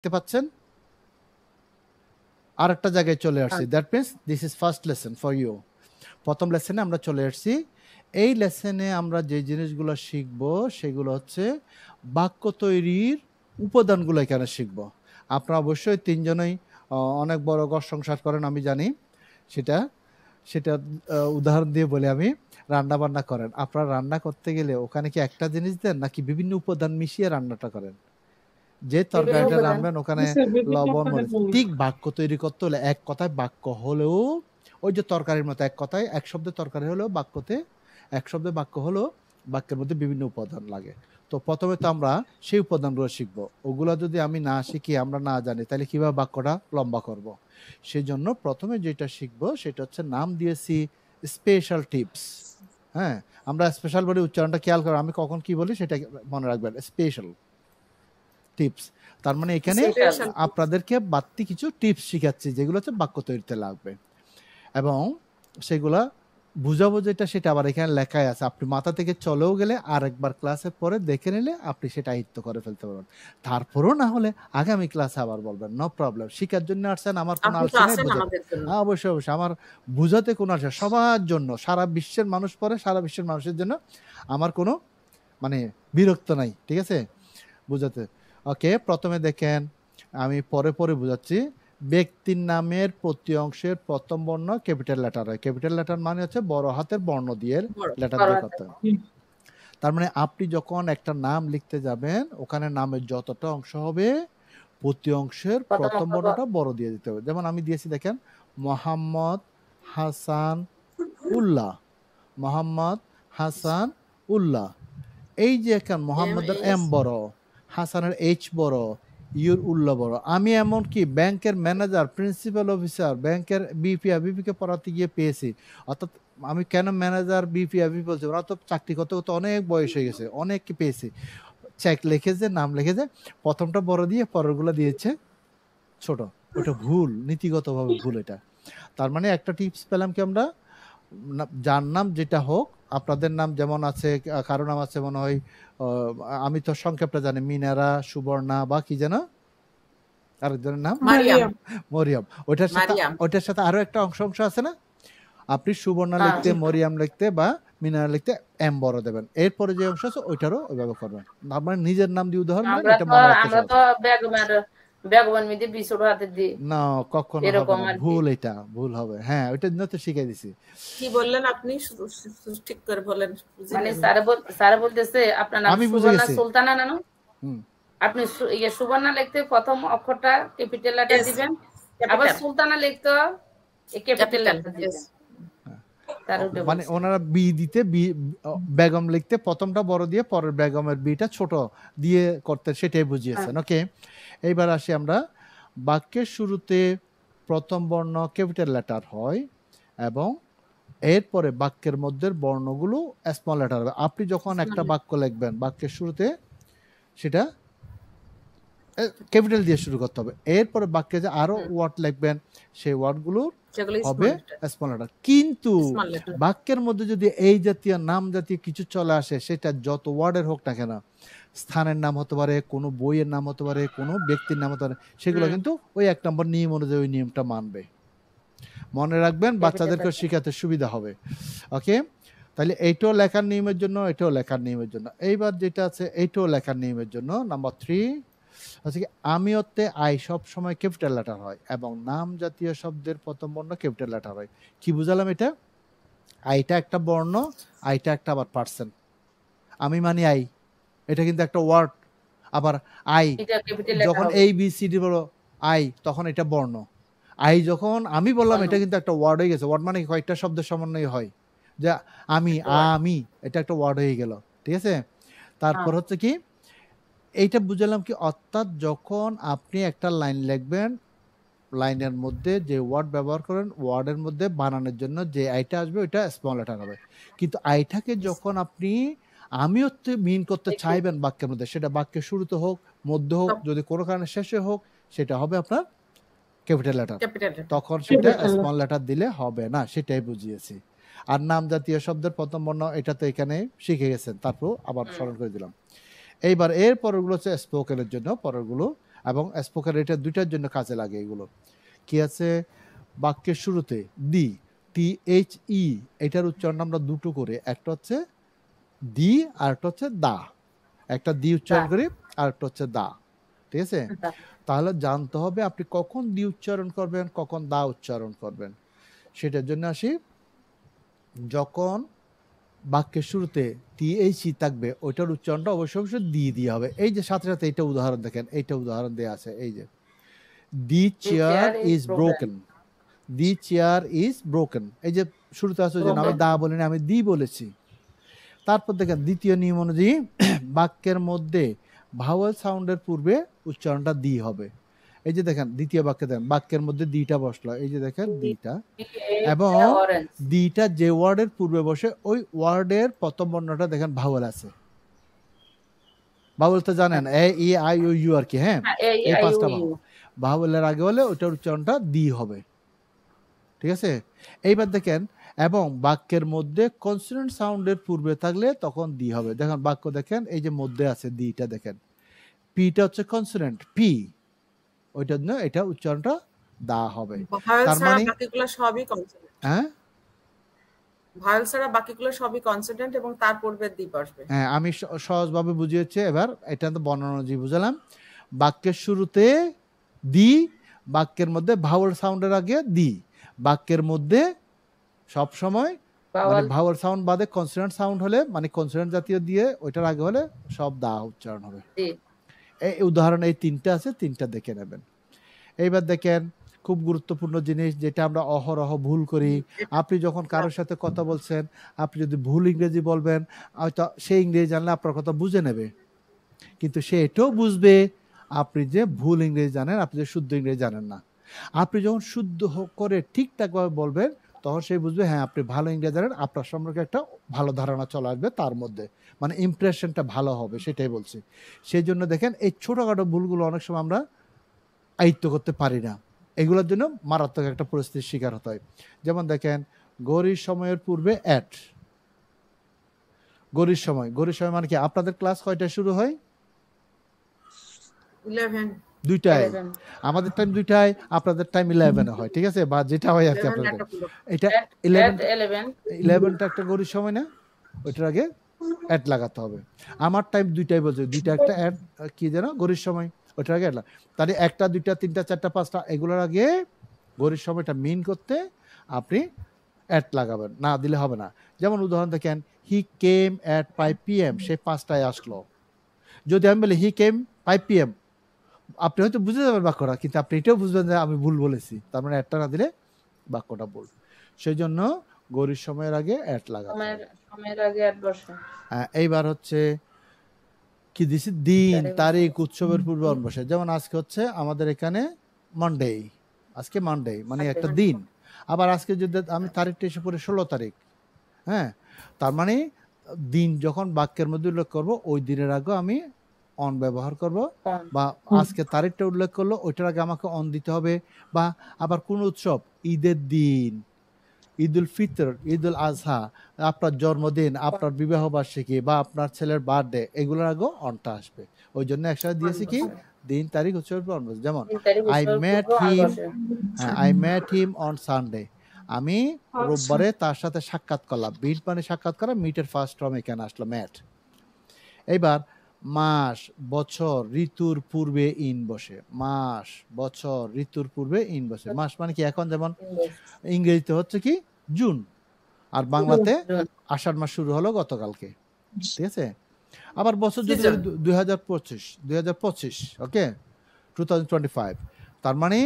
দেখতে পাচ্ছেন? আরেকটা জায়গায় চলে আসছি। That means this is first lesson for you. প্রথম লেসনে আমরা চলে আসছি। এই লেসনে আমরা যে জিনিসগুলো শিখব সেগুলো হচ্ছে বাক্য তৈরির উপাদানগুলো এখানে শিখব। আপনারা অবশ্যই তিনজনেই অনেক বড় ঘর সংসার করেন, আমি জানি। সেটা সেটা উদাহরণ দিয়ে বলি আমি, রান্না বান্না করেন। আপনারা রান্না করতে গেলে ওখানে কি একটা জিনিস দেন নাকি বিভিন্ন উপাদান মিশিয়ে রান্নাটা করেন? যে তরকারিটা রান্নাবেন ওখানে লবণ মরিচ। ঠিক বাক্য তৈরি করতে হলে এক কথায় বাক্য হলেও ওই যে তরকারির মতো এক কথায় এক শব্দের তরকারি হলেও বাক্যতে এক শব্দে বাক্য হলেও বাক্যের মধ্যে বিভিন্ন উপাদান লাগে। তো প্রথমে তো আমরা সেই উপাদানগুলো শিখবো। ওগুলো যদি আমি না শিখি, আমরা না জানি, তাহলে কিভাবে বাক্যটা লম্বা করব। সেই জন্য প্রথমে যেটা শিখবো সেটা হচ্ছে নাম দিয়েছি স্পেশাল টিপস। হ্যাঁ, আমরা স্পেশাল বলে উচ্চারণটা খেয়াল করো, আমি কখন কি বলি সেটা মনে রাখবেন, স্পেশাল টিপস। তার মানে এখানে আপনাদেরকে বাড়তি কিছু টিপস শিখাচ্ছি যেগুলো হচ্ছে বাক্য তৈরিতে লাগবে, এবং সেগুলা বুঝাবো যেটা সেটা আবার এখানে লেখাই আছে। আপনি মাথা থেকে চলেও গেলে আরেকবার ক্লাসের পরে দেখে নিলে আপনি সেটা আয়ত্ত করে ফেলতে পারবেন। তারপরও না হলে আগামী ক্লাসে আবার বলবেন, নো প্রবলেম। শিখার জন্য আসছেন, আমার কোনো আলসে নেই। অবশ্যই অবশ্যই, আমার বুঝাতে কোনো আলসে, সবার জন্য, সারা বিশ্বের মানুষ পড়ে, সারা বিশ্বের মানুষের জন্য আমার কোনো মানে বিরক্ত নাই, ঠিক আছে, বুঝাতে। ওকে, প্রথমে দেখেন, আমি পরে পরে বুঝাচ্ছি। ব্যক্তির নামের প্রতি অংশের প্রথম বর্ণ ক্যাপিটাল লেটার হয়। ক্যাপিটাল লেটার মানে হচ্ছে বড় হাতের বর্ণ দিয়ে লেটার দিয়ে করতে হয়। তার মানে আপনি যখন একটা নাম লিখতে যাবেন, ওখানে নামের যতটা অংশ হবে প্রতি অংশের প্রথম বর্ণটা বড় দিয়ে দিতে হবে। যেমন আমি দিয়েছি, দেখেন, মোহাম্মদ হাসান উল্লাহ। মোহাম্মদ হাসান উল্লাহ। এই যে এখন মোহাম্মদের এম বড়, হাসানের এইচ বড়, ইউর উল্লাহ বড়। আমি এমনকি ব্যাংকের ম্যানেজার, প্রিন্সিপাল অফিসার, ব্যাংকের বিপি আবিপিকে পড়াতে গিয়ে পেয়েছি। অর্থাৎ আমি কেন ম্যানেজার বিপি আবিপি বলছি, ওরা তো চাকরি করতে করতে অনেক বয়স হয়ে গেছে, অনেক পেয়েছি। চেক লিখেছে, নাম লিখেছে, প্রথমটা বড় দিয়ে পরেরগুলো দিয়েছে ছোট। ওটা ভুল, নীতিগতভাবে ভুল এটা। তার মানে একটা টিপস পেলাম কি আমরা, যার নাম যেটা হোক, আপনাদের নাম যেমন আছে, কারো নাম আছে মনে হয়, আমি তো সংক্ষেপটা জানি, মিনারা, সুবর্ণা, বা কি যেন আরেকজনের নাম, মরিয়ম। ওইটার সাথে আরো একটা অংশ আছে না, আপনি সুবর্ণা লিখতে, মরিয়াম লিখতে বা মিনারা লিখতে এম বড় দেবেন। এরপরে যে অংশ আছে ওইটারও ওইভাবে করবেন। আপনার নিজের নাম দিয়ে উদাহরণ দেন, এটা মনে রাখতে না, কখনো হবে না, ভুল, এটা ভুল হবে। হ্যাঁ, ওইটার জন্য তো শিখাই দিছি। কি বললেন আপনি, ঠিক করে বলেন। মানে স্যার বলতেছে আপনার নাম সুবর্ণা সুলতানা না, আপনি সুবর্ণা লিখতে প্রথম অক্ষরটা ক্যাপিটাল লেটার দিবেন, আবার সুলতানা লিখতে ক্যাপিটাল লেটার দিবেন। মানে ওনারা বি দিতে, বেগম লিখতে প্রথমটা বড় দিয়ে পরের বেগমের বিটা ছোট দিয়ে করতে, সেটাই বুঝিয়েছেন। ওকে, এইবার আসি আমরা। বাক্যের শুরুতে প্রথম বর্ণ ক্যাপিটাল লেটার হয় এবং এরপরে বাক্যের মধ্যে বর্ণগুলো স্মল লেটার হবে। আপনি যখন একটা বাক্য লিখবেন, বাক্যের শুরুতে সেটা ক্যাপিটাল দিয়ে শুরু করতে হবে। এরপরে বাক্যে যে আরো ওয়ার্ড লিখবেন, সেই ওয়ার্ডগুলো হবে স্মল লেটার। কিন্তু বাক্যের মধ্যে যদি এই জাতীয় নাম জাতীয় কিছু চলে আসে, সেটা যত ওয়ার্ডের হোক না কেন, স্থানের নাম হতে পারে, কোনো বইয়ের নাম হতে পারে, কোনো ব্যক্তির নাম হতে পারে, সেগুলো কিন্তু ওই 1 নম্বর নিয়ম অনুযায়ী ওই নিয়মটা মানবে। মনে রাখবেন, বাচ্চাদেরকে শেখাতে সুবিধা হবে। ওকে, তাহলে এইটাও লেখার নিয়মের জন্য, এটাও লেখার নিয়মের জন্য। এইবার যেটা আছে এইটাও লেখার নিয়মের জন্য। নাম্বার 3 হচ্ছে কি, আমি অর্থে আই সব সময় ক্যাপিটাল লেটার হয় এবং নাম জাতীয় শব্দের প্রথম বর্ণ ক্যাপিটাল লেটার হয়। কি বুঝালাম এটা? আইটা একটা বর্ণ, আইটা একটা আবার পার্সন। আমি মানি আই, এটা কিন্তু একটা ওয়ার্ড। আবার আই যখন এই বি সি ডি বলো আই, তখন এটা বর্ণ। আই যখন আমি বললাম, এটা কিন্তু একটা ওয়ার্ড হয়ে গেছে। ওয়ার্ড মানে কয়েকটা শব্দের সমন্বয় হয়, যে আমি, আমি, এটা একটা ওয়ার্ড হয়ে গেল, ঠিক আছে। তারপর হচ্ছে কি, এইটা বুঝালাম কি, অর্থাৎ যখন আপনি একটা লাইন লিখবেন, লাইনের মধ্যে যে ওয়ার্ড ব্যবহার করেন, ওয়ার্ডের মধ্যে বানানোর জন্য যে আইটা আসবে ওইটা স্মল লেটার হবে। কিন্তু আইটাকে যখন আপনি আমি অর্থে মিন করতে চাইবেন বাক্যের মধ্যে, সেটা বাক্যের শুরুতে হোক, মধ্যে হোক, যদি কোনো কারণে শেষে হোক, সেটা হবে আপনার ক্যাপিটাল লেটার। তখন সেটা স্মল লেটার দিলে হবে না, সেটাই বুঝিয়েছি। আর নাম জাতীয় শব্দের প্রথম বর্ণ, এটা তো এখানে শিখে গেছেন, তারপর আবার স্মরণ করে দিলাম। এইবার এর পরেরগুলো হচ্ছে স্পোকেনের জন্য, পরেরগুলো এবং স্পোকেন এটা দুইটার জন্য কাজে লাগে এগুলো। কি আছে বাক্যের শুরুতে দি, THE, এটার উচ্চারণ আমরা দুটো করে, একটা হচ্ছে দি আর একটা হচ্ছে দা। একটা দি উচ্চারণ করি আর একটা হচ্ছে দা, ঠিক আছে? তাহলে জানতে হবে আপনি কখন দি উচ্চারণ করবেন, কখন দা উচ্চারণ করবেন। সেটার জন্য আসি, যখন বাক্যের শুরুতে THE থাকবে ওইটার উচ্চারণটা অবশ্যই অবশ্যই দিয়ে হবে। এই যে সাথে সাথে এটা উদাহরণ দেখেন, এইটা উদাহরণ দেওয়া আছে, এই যে the chair is broken, the chair is broken, এই যে শুরুতে আছে যে আমি দা বলিনি, আমি দি বলেছি। তারপর দেখেন দ্বিতীয় নিয়ম অনুযায়ী বাক্যের মধ্যে ভাওয়েল সাউন্ডের পূর্বে উচ্চারণটা দি হবে। এই যে দেখেন দ্বিতীয় বাক্যে দেখেন বাক্যের মধ্যে দিটা বসলো, এই যে দেখেন দিটা, এবং দিটা যে ওয়ার্ডের পূর্বে বসে ওই ওয়ার্ডের প্রথম বর্ণটা দেখেন ভাওয়েল আছে। ভাওয়েল তো জানেন এ ই আই ও ইউ আর কি, হ্যাঁ এই পাঁচটা ভাওয়েলের আগে হলে ওইটার উচ্চারণটা দি হবে, ঠিক আছে? এইবার দেখেন এবং বাক্যের মধ্যে কনসোনেন্ট সাউন্ডের পূর্বে থাকলে তখন দি হবে। দেখেন বাক্য দেখেন এই যে মধ্যে আছে দিটা, দেখেন পিটা হচ্ছে কনসোনেন্ট পি, ওইটার জন্য এটা উচ্চারণটা দা হবে। তার মানে বাকিগুলো সবই কনসোনেন্ট, হ্যাঁ ভাওয়েল ছাড়া বাকিগুলো সবই কনসোনেন্ট এবং তার পূর্বে দি বসবে। হ্যাঁ আমি সহজভাবে বুঝিয়েছি, এবার এটা তো বর্ণনা অনুযায়ী বুঝালাম। বাক্যের শুরুতে দি, বাক্যের মধ্যে ভাওয়েল সাউন্ডের আগে দি, বাক্যের মধ্যে সব সময় মানে ভাওয়েল সাউন্ড বাদে কনসোনেন্ট সাউন্ড হলে মানে কনসোনেন্ট জাতীয় দিয়ে ওইটার আগে হলে সব দা উচ্চারণ হবে। এই উদাহরণ এই তিনটা আছে, তিনটা দেখে নেবেন। এইবার দেখেন খুব গুরুত্বপূর্ণ জিনিস যেটা আমরা অহরহ ভুল করি। আপনি যখন কারোর সাথে কথা বলছেন, আপনি যদি ভুল ইংরেজি বলবেন, হয়তো সে ইংরেজি জানলে আপনার কথা বুঝে নেবে, কিন্তু সে এটাও বুঝবে আপনি যে ভুল ইংরেজি জানেন, আপনি যে শুদ্ধ ইংরেজি জানেন না। আপনি যখন শুদ্ধ করে ঠিকঠাকভাবে বলবেন তখন সে বুঝবে হ্যাঁ আপনি ভালো ইংরেজি জানেন, আপনার সম্পর্কে একটা ভালো ধারণা চলে আসবে, তার মধ্যে মানে ইমপ্রেশনটা ভালো হবে, সেটাই বলছি। সেই জন্য দেখেন এই ছোটোখাটো ভুলগুলো অনেক সময় আমরা আয়ত্ত করতে পারি না, এগুলোর জন্য মারাত্মক একটা পরিস্থিতির শিকার হতে হয়। যেমন দেখেন গরির সময়ের পূর্বে অ্যাট, গরির সময়, গরির সময় মানে কি আপনাদের ক্লাস কয়টায় শুরু হয়? 11 দুইটায়, আমাদের টাইম দুইটায়, আপনাদের টাইম 11 হয়, ঠিক আছে? বা যেটা হয় আর কি আপনাদের এটা 11টা একটা গরির সময় না, ওইটার আগে অ্যাড লাগাতে হবে। আমার টাইম দুইটাই বলছে, দুইটা একটা অ্যাড কি যেন গরির সময়, ওইটার আগে অ্যাড, তাহলে একটা দুইটা তিনটা চারটা পাঁচটা এগুলোর আগে গরির সময়টা মিন করতে আপনি অ্যাট লাগাবেন, না দিলে হবে না। যেমন উদাহরণ দেখেন হি কেম অ্যাট 5 PM, সে 5টায় আসলো। যদি আমি বলি হি কেম 5 PM, আপনি হয়তো বুঝে যাবেন বাক্যটা, কিন্তু আপনি এটাও বুঝবেন যে আমি ভুল বলেছি, তার মানে অ্যাটটা না দিলে বাক্যটা ভুল। সেই জন্য গরির সময়ের আগে অ্যাট লাগাতে হবে। এইবার হচ্ছে কি দিছি, দিন তারিখ উৎসবের পূর্বায়ন বসে। যেমন আজকে হচ্ছে আমাদের এখানে মানডে, আজকে মানডে মানে একটা দিন। আবার আজকে যদি আমি তারিখটা এসে পড়ে 16 তারিখ, হ্যাঁ তার মানে দিন যখন বাক্যের মধ্যে উল্লেখ করব ওই দিনের আগে আমি অন ব্যবহার করব, বা আজকে তারিখটা উল্লেখ করলো ওইটার আগে আমাকে অন দিতে হবে। বা আবার কোন উৎসব, ঈদের দিন, ঈদ উল ফিতর, ঈদ উল আজহা, আপনার জন্মদিন, আপনার বিবাহ বার্ষিকী বা আপনার ছেলের বার্থডে, এগুলোর আগে অনটা আসবে। ওই জন্য একসাথে দিয়েছি কি দিন তারিখ উৎসবের পর। যেমন I met him on Sunday, আমি রোববারে তার সাথে সাক্ষাৎ করলাম। মিট মানে সাক্ষাৎ করা, মিটের ফার্স্ট ফর্ম এখানে আসলো ম্যাট। এইবার মাস, বছর, ঋতুর পূর্বে ইন বসে, মাস, বছর, ঋতুর পূর্বে ইন বসে। মাস মানে কি এখন যেমন ইংরেজিতে হচ্ছে কি জুন, আর বাংলাতে আষাঢ় মাস শুরু হলো গতকালকে, ঠিক আছে? আবার বছর যদি 2025, ওকে 2025, তার মানে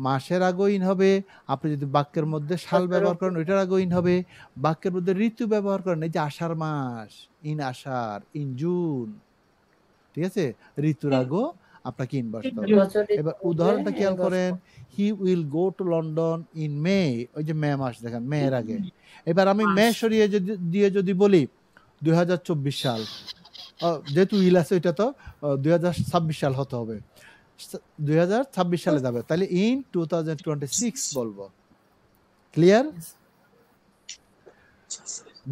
মাসের আগে ইন হবে। আপনি যদি বাক্যের মধ্যে সাল ব্যবহার করেন ওইটার আগে ইন হবে। বাক্যের মধ্যে ঋতু ব্যবহার করেন, এই যে আষাঢ় মাস, ইন আষাঢ়, ইন জুন, ঠিক আছে? ঋতুর আগে আপনাকে ইন বসতে হবে। এবার উদাহরণটা খেয়াল করেন, he will go to London in May, ওই যে মে মাস দেখেন, মে এর আগে। এবার আমি মে সরিয়ে যদি বলি 2024 সাল, যেহেতু উইল আছে ওইটা তো 2026 সাল হতে হবে, 2026 সালে যাবে, তাহলে ইন 2026 বলবো। ক্লিয়ার?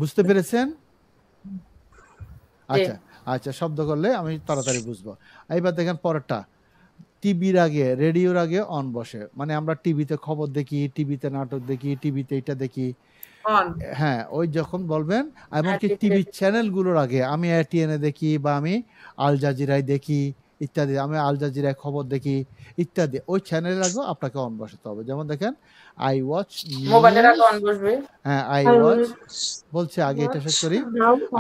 বুঝতে পেরেছেন? আচ্ছা আচ্ছা, শব্দ করলে আমি তাড়াতাড়ি বুঝবো। এইবার দেখেন পরেরটা, টিভির আগে রেডিওর আগে অন বসে, মানে আমরা টিভিতে খবর দেখি, টিভিতে নাটক দেখি, টিভিতে এটা দেখি, হ্যাঁ ওই যখন বলবেন, এমনকি টিভি চ্যানেলগুলোর আগে আমি এটিএনে দেখি বা আমি আল জাজিরায় দেখি ইত্যাদি, আমি আল জাজিরায় খবর দেখি ইত্যাদি, ওই চ্যানেলের আগে আপনাকে অন বসাতে হবে। যেমন দেখেন আই ওয়াচ, মোবাইলের আগে অন বসবে, হ্যাঁ আই ওয়াচ বলছে, আগে এটা শেষ করি।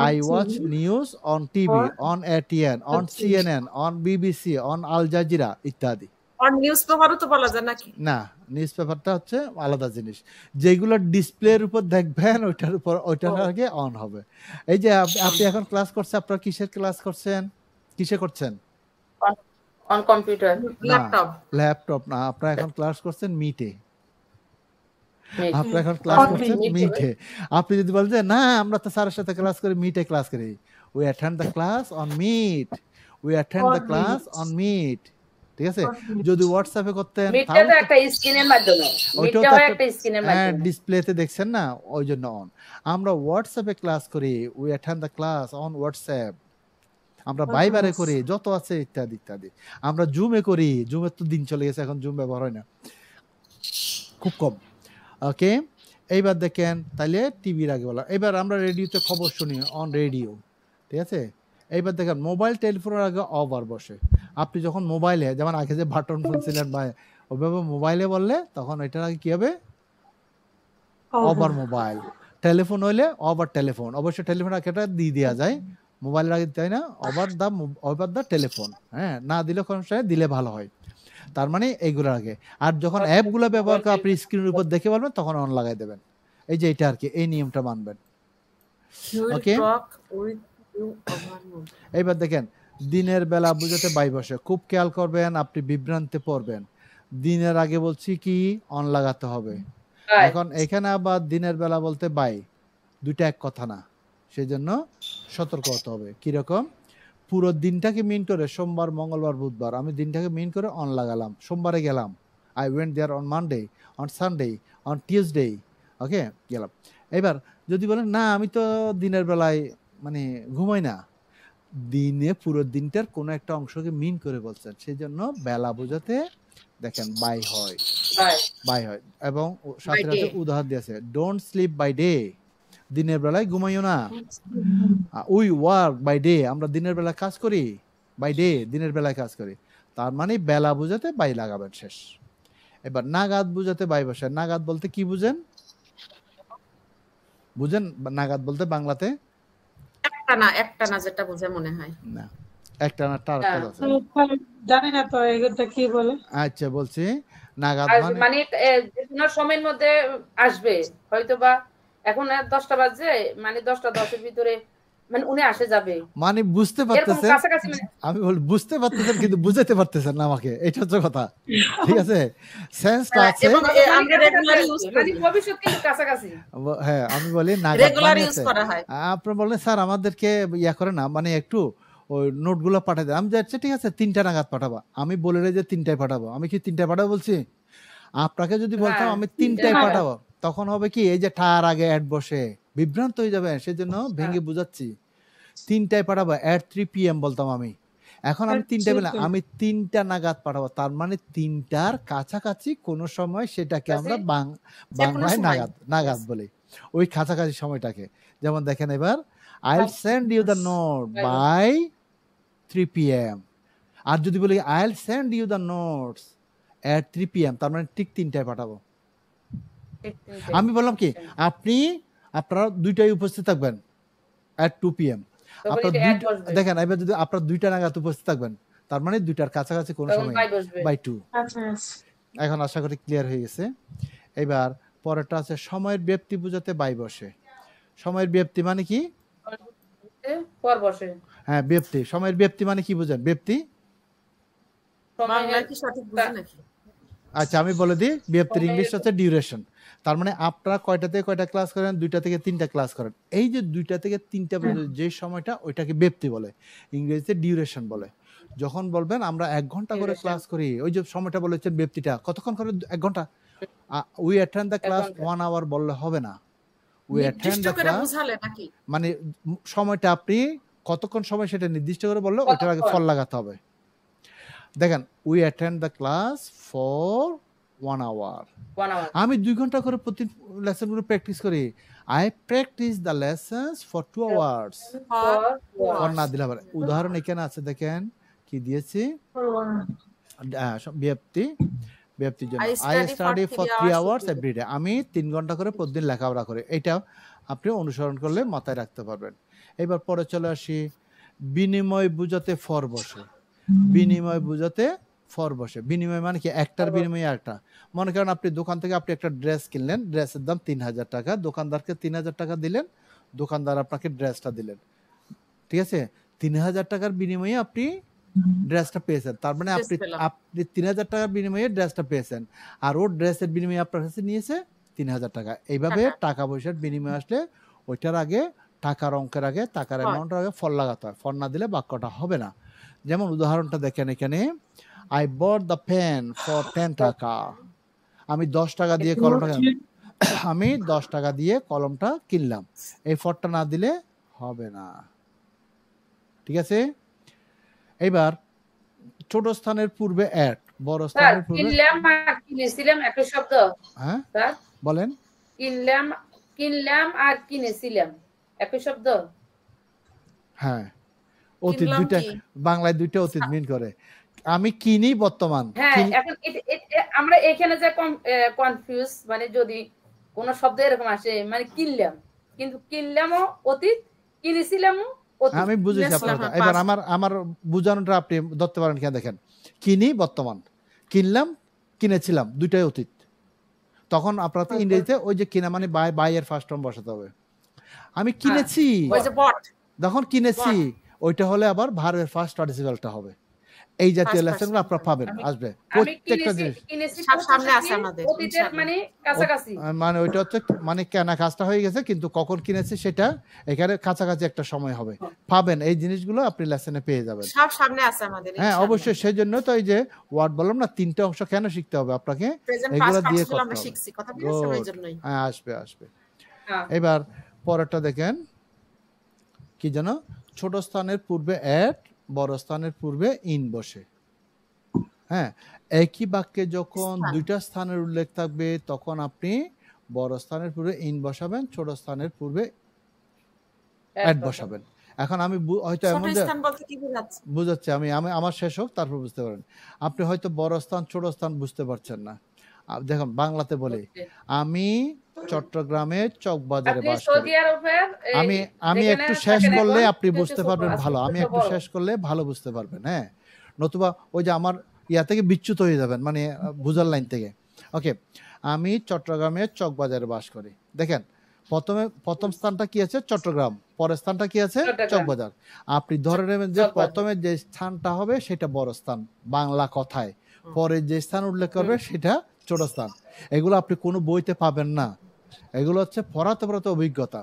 I watch news on TV, on ATN, on CNN, on BBC, on Al Jazeera ইত্যাদি। আর নিউজ পেপারও তো বলা যায় নাকি? না, নিউজ পেপারটা হচ্ছে আলাদা জিনিস, যেগুলো ডিসপ্লের উপর দেখবেন ওইটার উপর, ওইটার আগে অন হবে। এই যে আপনি এখন ক্লাস করছেন, আপনারা কিসের ক্লাস করছেন, কিসে করছেন? অন কম্পিউটার, ল্যাপটপ না, আপনারা এখন ক্লাস করছেন মিটে, আপনারা এখন ক্লাস করছেন মিটে। আপনি যদি বলেন যে না আমরা তো স্যারের সাথে ক্লাস করি, মিটে ক্লাস করি, we attend the class on Meet, we attend the class on Meet, ঠিক আছে? যদি হোয়াটসঅ্যাপে করতেন তাহলে একটা স্ক্রিনের মাধ্যমে, মিটটা হয় একটা স্ক্রিনের মাধ্যমে, হ্যাঁ ডিসপ্লেতে দেখছেন না, ওই জন্য অন। আমরা হোয়াটসঅ্যাপে ক্লাস করি, we attend the class on WhatsApp, আমরা ভাইবারে করি, যত আছে ইত্যাদি ইত্যাদি। আমরা জুমে করি, জুমের তো দিন চলে গেছে, এখন জুম ব্যবহার হয় না, খুব কম। ওকে, এইবার দেখেন তাহলে টিভির আগে বলা। এবার আমরা রেডিওতে খবর শুনি অন রেডিও, ঠিক আছে? এইবার দেখেন মোবাইল টেলিফোনের আগে অবার বসে। আপনি যখন মোবাইলে, যেমন আগে যে বাটন ফোন ছিলেন বা ওইভাবে মোবাইলে বললে তখন এটার আগে কি হবে? Over mobile. টেলিফোন হইলে ওভার টেলিফোন, অবশ্যই টেলিফোন আগে দিয়ে দেওয়া যায়, মোবাইলের আগে তাই না, ওভার দা টেলিফোন, হ্যাঁ না দিলে কোনো সময় দিলে ভালো হয়। তার মানে এইগুলোর আগে। আর যখন অ্যাপগুলো ব্যবহার করে আপনি স্ক্রিনের উপর দেখে পারবেন তখন অন লাগাই দেবেন। এই যে এটা আর কি, এই নিয়মটা মানবেন। ওকে, এইবার দেখেন দিনের বেলা বুঝাতে বাই বসে, খুব খেয়াল করবেন, আপনি বিভ্রান্তে পড়বেন। দিনের আগে বলছি কি অন লাগাতে হবে, এখন এখানে আবার দিনের বেলা বলতে বাই, দুইটা এক কথা না, সেজন্য সতর্ক হতে হবে। কিরকম? পুরো দিনটাকে মিন করে, সোমবার মঙ্গলবার বুধবার, আমি দিনটাকে মিন করে অন লাগালাম, সোমবারে গেলাম, I went there on Monday, on Sunday, on Tuesday, okay গেলাম। এবার যদি বলেন না আমি তো দিনের বেলায় মানে ঘুমাই না, দিনে পুরো দিনটার কোনো একটা অংশকে মিন করে বলছেন, সেই জন্য বেলা বোঝাতে দেখেন বাই হয়, বাই হয়। এবং সাথে সাথে উদাহরণ দিয়েছে, ডোন্ট স্লিপ বাই ডে, দিনের বেলায় ঘুমাইও না। উই ওয়ার্ক বাই ডে, আমরা দিনের বেলা কাজ করি, বাই ডে দিনের বেলায় কাজ করি। তার মানে বেলা বুঝাতে বাই লাগাবেন, শেষ। এবার নাগাদ বুঝাতে বাই বসে। নাগাদ বলতে কি বুঝেন? বুঝেন নাগাদ বলতে বাংলাতে? একটানা যেটা বুঝে মনে হয় না, একটানা টার কাজ আছে, জানি না তো এটা কি বলে। আচ্ছা বলছি, নাগাদ মানে যে কোনো সময়ের মধ্যে আসবে, হয়তোবা এখন 10টা বাজে, মানে 10টা 10-এর ভিতরে মানে উনি আসে যাবে, মানে বুঝতে পারতেছেন, আমি বলি বুঝতে পারতেছেন কিন্তু বুঝাতে পারতেছেন না আমাকে, এটা হচ্ছে কথা, ঠিক আছে? সেন্সটা আছে, আমরা রেগুলার ইউজ করি, মানে ভবিষ্যৎ কিন্তু কাছাকাছি। হ্যাঁ আমি বলি নাগাদ রেগুলার ইউজ করা হয়। আপনি বলেন স্যার আমাদেরকে ইয়া করে না, মানে একটু ওই নোটগুলো পাঠাই দেন, আমি যাচ্ছি ঠিক আছে 3টা নাগাদ পাঠাবা, আমি বলে রে যে 3টায় পাঠাবো, আমি কি 3টায় পাঠাবো বলছি? আপনাকে যদি বলতাম আমি 3টায় পাঠাবো, তখন হবে কি এই যে ঠার আগে অ্যাড বসে বিভ্রান্ত হয়ে যাবে, সেজন্য ভেঙে বুঝাচ্ছি 3টায় পাঠাবো, অ্যাট 3 PM বলতাম আমি, এখন আমি 3টায় বলে আমি 3টা নাগাদ পাঠাবো, তার মানে 3টার কাছাকাছি কোন সময়, সেটাকে আমরা বাংলায় নাগাদ বলি, ওই কাছাকাছি সময়টাকে। যেমন দেখেন এবার, I'll send you the note by 3 PM, আর যদি বলি I'll send you the notes at 3 PM, তার মানে ঠিক 3টায় পাঠাবো। আমি বললাম কি আপনারা 2টায় উপস্থিত থাকবেন at 2 PM, দেখেন এবার যদি আপনারা 2টা নাগাদ উপস্থিত থাকবেন, তার মানে 2টার কাছাকাছি কোন সময় বাই 2। এখন আশা করি ক্লিয়ার হয়ে গেছে। এবার পরেরটা আছে সময়ের ব্যাপ্তি বুঝাতে বাই বসে। সময়ের ব্যাপ্তি মানে কি? পর বসে, হ্যাঁ ব্যাপ্তি, সময়ের ব্যাপ্তি মানে কি বুঝেন? ব্যাপ্তি বাংলা কি সঠিক বুঝি নাকি? আচ্ছা আমি বলে দিই, ব্যাপ্তির ইংলিশ হচ্ছে ডিউরেশন। তার মানে আপনারা কয়টা থেকে কয়টা ক্লাস করেন? 2টা থেকে 3টা ক্লাস করেন। এই যে 2টা থেকে 3টা পর্যন্ত যে সময়টা, ওইটাকে ব্যাপ্তি বলে, ইংরেজিতে ডিউরেশন বলে। যখন বলবেন আমরা 1 ঘন্টা করে ক্লাস করি, ওই যে সময়টা বলেছেন ব্যাপ্তিটা কতক্ষণ করে? 1 ঘন্টা। We attend the class 1 hour বললে হবে না, উই অ্যাটেন্ড দ্য ক্লাস মানে সময়টা আপনি কতক্ষণ সময় সেটা নির্দিষ্ট করে বললে ওইটার আগে ফল লাগাতে হবে। দেখেন we attend the class for 1 hour। 1 hour আমি 2 ঘন্টা করে প্রতি লেসনগুলো প্র্যাকটিস করি। I practice the lessons for 2 hours। For না দিলে আবার উদাহরণ এখানে আছে, দেখেন কি দিয়েছি, বিভক্তির জন্য I study for 3 hours every day. আমি 3 ঘন্টা করে প্রতিদিন লেখাপড়া করি। এটা আপনি অনুসরণ করলে মাথায় রাখতে পারবেন। এবার পরে চলে আসি, বিনিময় বুঝাতে ফর বসে। বিনিময় বুঝাতে ফর বসে। বিনিময় মানে কি, একটার বিনিময়ে একটা। মনে করেন আপনি দোকান থেকে আপনি একটা ড্রেস কিনলেন, ড্রেসের দাম 3000 টাকা, দোকানদারকে 3000 টাকা দিলেন, দোকানদার আপনাকে ড্রেসটা দিলেন, ঠিক আছে? 3000 টাকার বিনিময়ে আপনি ড্রেসটা পেয়েছেন। তার মানে আপনি 3000 টাকার বিনিময়ে ড্রেসটা পেয়েছেন, আর ওর ড্রেসের বিনিময়ে আপনার কাছে নিয়েছে 3000 টাকা। এইভাবে টাকা পয়সার বিনিময় আসলে ওইটার আগে, টাকার অঙ্কের আগে, টাকার অ্যামাউন্টের আগে ফর লাগাতে হয়। ফর না দিলে বাক্যটা হবে না। যেমন উদাহরণটা দেখেন এখানে, I bought the pen for 10 টাকা। আমি 10 টাকা দিয়ে কলমটা আমি 10 টাকা দিয়ে কলমটা কিনলাম। এই ফরটা না দিলে হবে না, ঠিক আছে? এবার ছোট স্থানের পূর্বে অ্যাট, বড় স্থানের পূর্বে কিনলাম আর কিনেছিলাম একই শব্দ। হ্যাঁ স্যার বলেন। কিনলাম আর কিনেছিলাম একই শব্দ। হ্যাঁ, অতীত দুইটা, বাংলায় দুইটা অতীত মিন করে। আমি কিনি বর্তমান। হ্যাঁ, এখন আমরা এখানে যে কনফিউজ, মানে যদি কোন শব্দ এরকম আসে, মানে কিনলাম, কিন্তু কিনলামও অতীত, কিনেছিলামও অতীত। আমি বুঝেছি আপনার কথা। এবার আমার বুঝানোটা আপনি ধরতে পারেন কেন, দেখেন, কিনি বর্তমান, কিনলাম কিনেছিলাম, দুইটাই অতীত। তখন আপনাকে ইংরেজিতে ওই যে কিনা মানে বাই এর ফার্স্ট ফর্ম বসাতে হবে। আমি কিনেছি, যখন কিনেছি, ওইটা হলে আবার ভার্বের ফার্স্ট পার্টিসিপলটা হবে। এই জাতীয় লেসনগুলো আপনারা পাবেন, আসবে প্রত্যেকটা জিনিস সামনে আছে আমাদের, মানে কাছাকাছি, মানে ওইটা হচ্ছে মানে কেনা কাজটা হয়ে গেছে, কিন্তু কখন কিনেছি সেটা এখানে কাছাকাছি একটা সময় হবে, পাবেন। এই জিনিসগুলো আপনি লেসনে পেয়ে যাবেন, সব সামনে আছে আমাদের। হ্যাঁ অবশ্যই। সেই জন্য তো এই যে ওয়ার্ড বললাম না, 3টে অংশ কেন শিখতে হবে আপনাকে, এগুলো দিয়ে করতে হবে। শিখছি কথা বলেছেন ওই জন্যই। হ্যাঁ, আসবে। এবার পরেরটা দেখেন, কি জানো, ছোট স্থানের পূর্বে অ্যাট, বড় স্থানের পূর্বে ইন বসে। হ্যাঁ, একই বাক্যে যখন দুইটা স্থানের উল্লেখ থাকবে তখন আপনি বড় স্থানের পূর্বে ইন বসাবেন, ছোট স্থানের পূর্বে অ্যাট বসাবেন। এখন আমি হয়তো এমন বুঝাচ্ছি, আমি আমার শেষ হোক তারপর বুঝতে পারেন। আপনি হয়তো বড় স্থান ছোট স্থান বুঝতে পারছেন না। দেখুন বাংলাতে বলে, আমি চট্টগ্রামে চকবাজারে বাস করি। আমি একটু শেষ করলে আপনি বুঝতে পারবেন ভালো, আমি একটু শেষ করলে ভালো বুঝতে পারবেন। হ্যাঁ, নতুবা ওই যে আমার ইয়া থেকে বিচ্যুত হয়ে যাবেন, মানে বুঝার লাইন থেকে। ওকে, আমি চট্টগ্রামে চকবাজারে বাস করি। দেখেন প্রথম স্থানটা কি আছে, চট্টগ্রাম, পরের স্থানটা কি আছে, চকবাজার। আপনি ধরে নেবেন যে প্রথমে যে স্থানটা হবে সেটা বড় স্থান বাংলা কথায়, পরে যে স্থান উল্লেখ করবে সেটা ছোট স্থান। এগুলো আপনি কোনো বইতে পাবেন না, এগুলো হচ্ছে পড়াতে অভিজ্ঞতা।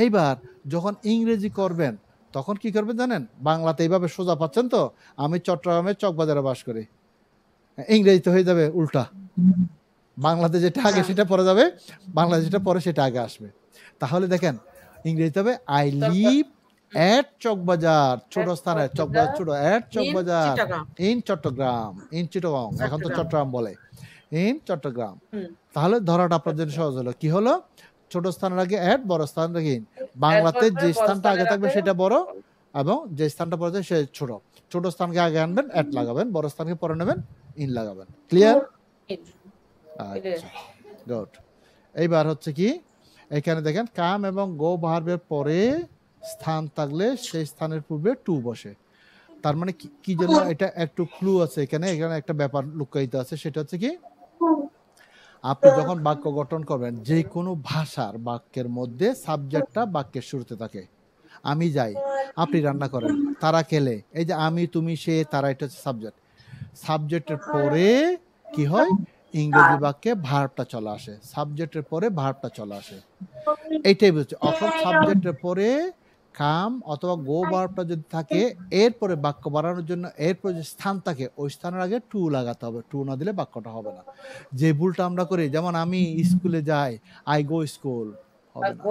এইবার যখন ইংরেজি করবেন তখন কি করবেন জানেন, বাংলাতে এইভাবে সোজা পাচ্ছেন তো, আমি চট্টগ্রামে চকবাজারে বাস করি, ইংরেজিতে হয়ে যাবে উল্টা, বাংলাতে যেটা আগে সেটা পরে যাবে, বাংলা যেটা পরে সেটা আগে আসবে। তাহলে দেখেন ইংরেজিতে হবে আই লিভ এট চকবাজার, ছোট স্থানে চকবাজার ছোট, এট চকবাজার ইন চট্টগ্রাম, ইন চিটাগং, এখন তো চট্টগ্রাম বলে, ইন চট্টগ্রাম। তাহলে ধরাটা আপনার জন্য সহজ হলো, কি হলো, ছোট স্থানের আগে এট, বড় স্থানের আগে ইন। বাংলাতে যে স্থানটা আগে থাকবে সেটা বড়, এবং যে স্থানটা পরে যাবে সে ছোট। ছোট স্থানকে আগে আনবেন, এট লাগাবেন, বড় স্থানকে পরে নেবেন, ইন লাগাবেন। ক্লিয়ার? আচ্ছা, গুড। এইবার হচ্ছে কি, এখানে দেখেন কাম এবং গো ভার্বের পরে স্থান থাকলে সেই স্থানের পূর্বে টু বসে। তার মানে কি জন্য, এটা একটু ক্লু আছে এখানে একটা ব্যাপার লুকায়িত আছে। সেটা হচ্ছে কি, আপনি যখন বাক্য গঠন করবেন, যে কোনো ভাষার বাক্যের মধ্যে সাবজেক্টটা বাক্যের শুরুতে থাকে। আমি যাই, আপনি রান্না করেন, তারা খেলে, এই যে আমি তুমি সে তারা, এটা হচ্ছে সাবজেক্ট। সাবজেক্টের পরে কি হয়, ইংরেজি বাক্যে ভার্বটা চলে আসে, সাবজেক্টের পরে ভার্বটা চলে আসে, এইটাই বুঝছে। অর্থাৎ সাবজেক্টের পরে কাম অথবা গো ভার্বটা যদি থাকে, এরপরে বাক্য বাড়ানোর জন্য এরপরে যে স্থান থাকে ওই স্থানের আগে টু লাগাতে হবে, টু না দিলে বাক্যটা হবে না। যে ভুলটা আমরা করি, যেমন আমি স্কুলে যাই, আই গো স্কুল হবে না,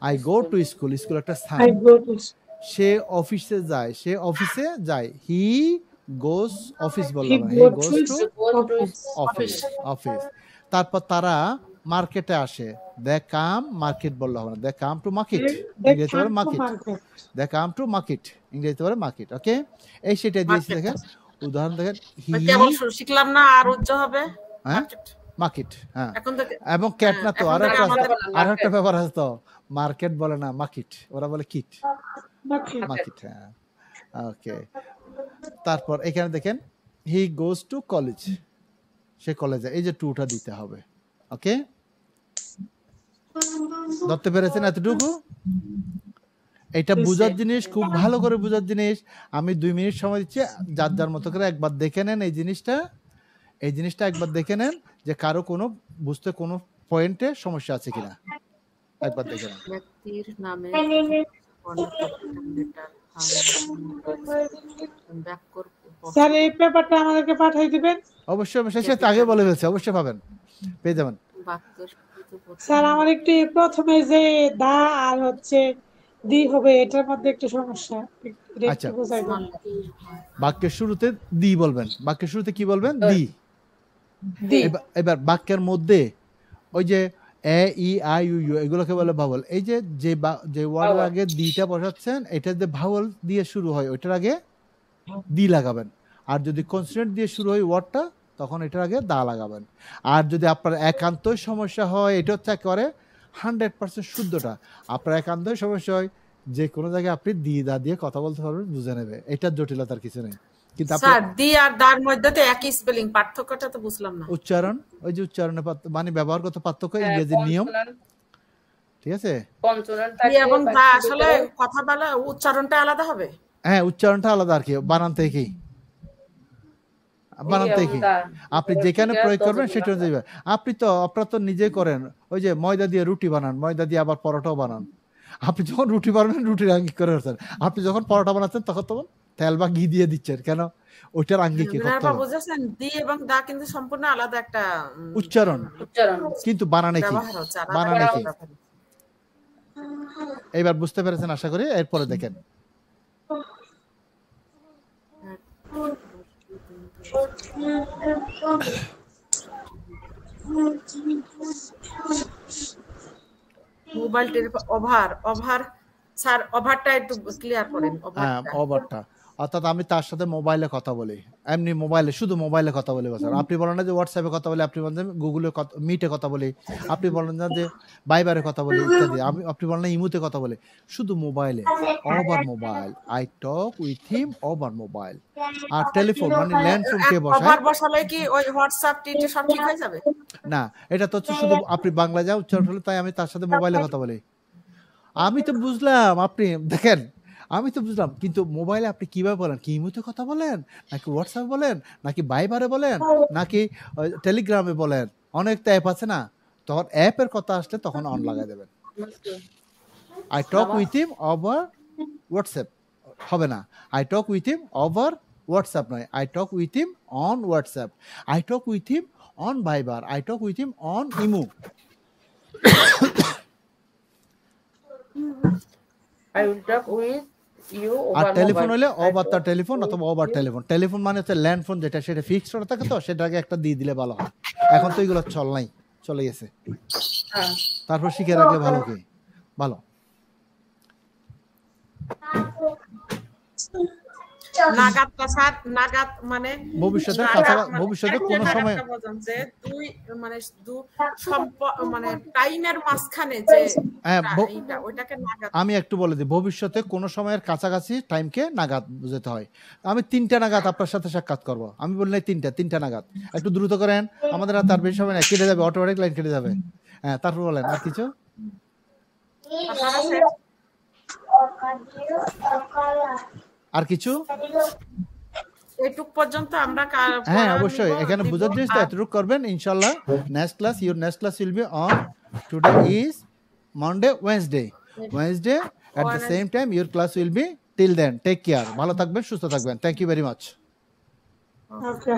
I go to school, school একটা স্থান। সে অফিসে যায়, হি গোস অফিস He বললাম, he go goes to to office. Office, office. তারপর তারা মার্কেটে আসে, দে কাম মার্কেট বললে হবে না, they come to market, They ইংরেজিতে বলে come to market, market. They come to market, ইংরেজিতে বলে মার্কেট। ওকে, এই সেটা দিয়েছি। Market. দেখেন উদাহরণ, দেখেন হি, কেবল শিখলাম না, আর উজ্জ হবে হ্যাঁ মার্কেট। মার্কেট, হ্যাঁ। এখন থেকে এবং ক্যাট না তো, এখন আর থেকে একটা আমাদের আর একটা ব্যাপার আছে তো, মার্কেট বলে না মার্কেট, ওরা বলে কিট, Market. মার্কেট, হ্যাঁ। ওকে, তারপর এখানে দেখেন হি গোজ টু কলেজ, সে কলেজে, এই যে টুটা দিতে হবে। ওকে, ধরতে পেরেছেন এতটুকু? এটা বুঝার জিনিস, খুব ভালো করে বুঝার জিনিস। আমি 2 মিনিট সময় দিচ্ছি, যার যার মতো করে একবার দেখে নেন এই জিনিসটা একবার দেখে নেন যে কারো কোনো বুঝতে কোনো পয়েন্টে সমস্যা আছে কিনা, একবার দেখে নেন। ব্যক্তির নামে স্যার এই পেপারটা আমাদেরকে পাঠিয়ে দিবেন। অবশ্যই, শেষে আগে বলে ফেলছে, অবশ্যই পাবেন, পেয়ে যাবেন। স্যার আমার একটু প্রথমে যে দা আর হচ্ছে দি হবে, এটার মধ্যে একটু সমস্যা, এটা আচ্ছা, একটু বোঝাই দেন। বাক্যের শুরুতে দি বলবেন, বাক্যের শুরুতে কি বলবেন? দি। এবার বাক্যের মধ্যে ওই যে এ ই আই ইউ ইউ এগুলোকে বলে ভাওয়াল। এই যে যে ওয়ার্ডের আগে দিটা বসাচ্ছেন, এটা যে ভাওয়াল দিয়ে শুরু হয় ওইটার আগে দি লাগাবেন। আর যদি কনসোনেন্ট দিয়ে শুরু হয় ওয়ার্ডটা, তখন এটার আগে দা লাগাবেন। আর যদি আপনার একান্তই সমস্যা হয়, এটা হচ্ছে একেবারে 100% শুদ্ধটা। আপনার একান্তই সমস্যা হয়, যে কোনো জায়গায় আপনি দি দা দিয়ে কথা বলতে পারবেন, বুঝে নেবে, এটার জটিলতার কিছু নেই। কিন্তু স্যার দি আর দার মধ্যে তো একই স্পেলিং, পার্থক্যটা তো বুঝলাম না। উচ্চারণ, ওই যে উচ্চারণের মানে ব্যবহারগত পার্থক্য, ইংরেজির নিয়ম, ঠিক আছে? দি এবং দা আসলে কথা বলা উচ্চারণটা আলাদা হবে। হ্যাঁ, উচ্চারণটা আলাদা আর কি, বানান থেকেই, বানান থেকে আপনি যেখানে প্রয়োগ করবেন সেটা দিবেন। আপনারা তো নিজে করেন, ওই যে ময়দা দিয়ে রুটি বানান, ময়দা দিয়ে আবার পরোটাও বানান। আপনি যখন রুটি বানাবেন রুটির আঙ্গিক করে হচ্ছেন, আপনি যখন পরোটা বানাচ্ছেন তখন তেল বা ঘি দিয়ে দিচ্ছেন, কেন? ওইটার আঙ্গিক কি করতে হবে? বুঝেছেন, দি এবং দা কিন্তু সম্পূর্ণ আলাদা একটা উচ্চারণ, কিন্তু বানানে কি, বানানে কি। এবার বুঝতে পেরেছেন আশা করি। এরপরে দেখেন মোবাইল টেলিফোন ওভার স্যার, ওভারটা একটু ক্লিয়ার করেন। ওভারটা অর্থাৎ আমি তার সাথে মোবাইলে কথা বলি, এমনি মোবাইলে, শুধু মোবাইলে কথা বলি। আপনি বলেন না যে হোয়াটসঅ্যাপে কথা বলি, আপনি বলেন গুগলে মিটে কথা বলি, আপনি বলেন না যে ভাইবারে কথা বলি ইত্যাদি, আপনি বলেন না ইমুতে কথা বলি, শুধু মোবাইলে। Over mobile, I talk with him over mobile. আর টেলিফোন মানে ল্যান্ডফোন কে বসায়, ওভার বসালে কি ওই হোয়াটসঅ্যাপ টিটি সব ঠিক হয়ে যাবে? না, এটা তো হচ্ছে শুধু আপনি বাংলা যা উচ্চারণ হলো তাই আমি তার সাথে মোবাইলে কথা বলি। আমি তো বুঝলাম, আপনি দেখেন আমি তো বুঝলাম, কিন্তু মোবাইলে আপনি কিভাবে বলেন? কি ইমোতে কথা বলেন, নাকি হোয়াটসঅ্যাপ বলেন, নাকি ভাইবারে বলেন, নাকি টেলিগ্রামে বলেন? অনেক তো অ্যাপ আছে না, তখন অ্যাপের কথা আসলে তখন অন লাগাই দেবেন। I talk with him over WhatsApp হবে না, I talk with him over WhatsApp নয়, I talk with him on WhatsApp, I talk with him on Viber, I talk with him on imo. আর telephone হলে অবার্তা telephone অথবা over telephone. Telephone মানে হচ্ছে landphone, যেটা সেটা ফিক্সড করা থাকে, তো সেটাকে একটা দিয়ে দিলে ভালো হয়। এখন তো এগুলো চল নাই, চলে গেছে। তারপর শিখে রাখলে ভালো। কি ভালো নাগাদটা স্যার, নাগাদ মানে ভবিষ্যতে কোন সময় যে দুই মানে মানে টাইমের মাঝখানে যে ওইটাকে নাগাদ। আমি একটু বলে দিই, ভবিষ্যতে কোন সময়ের কাছাকাছি টাইমকে নাগাদ বুঝতে হয়। আমি 3টা নাগাদ আপনার সাথে সাক্ষাৎ করব, আমি বললে 3টা নাগাদ, একটু দ্রুত করেন, আমাদের আর তার বেশি সময় না, কেটে যাবে, অটোমেটিক লাইন কেটে যাবে। হ্যাঁ, তারপর বলেন আর কিছু। আর কিছু এটুক পর্যন্ত আমরা। হ্যাঁ, অবশ্যই এখানে বুঝার জিনিস তো এতটুকু করবেন ইনশাআল্লাহ। Next class, your next class will be on today is Monday, Wednesday at the same time your class will be. Till then, take care, ভালো থাকবেন, সুস্থ থাকবেন। Thank you very much. Okay.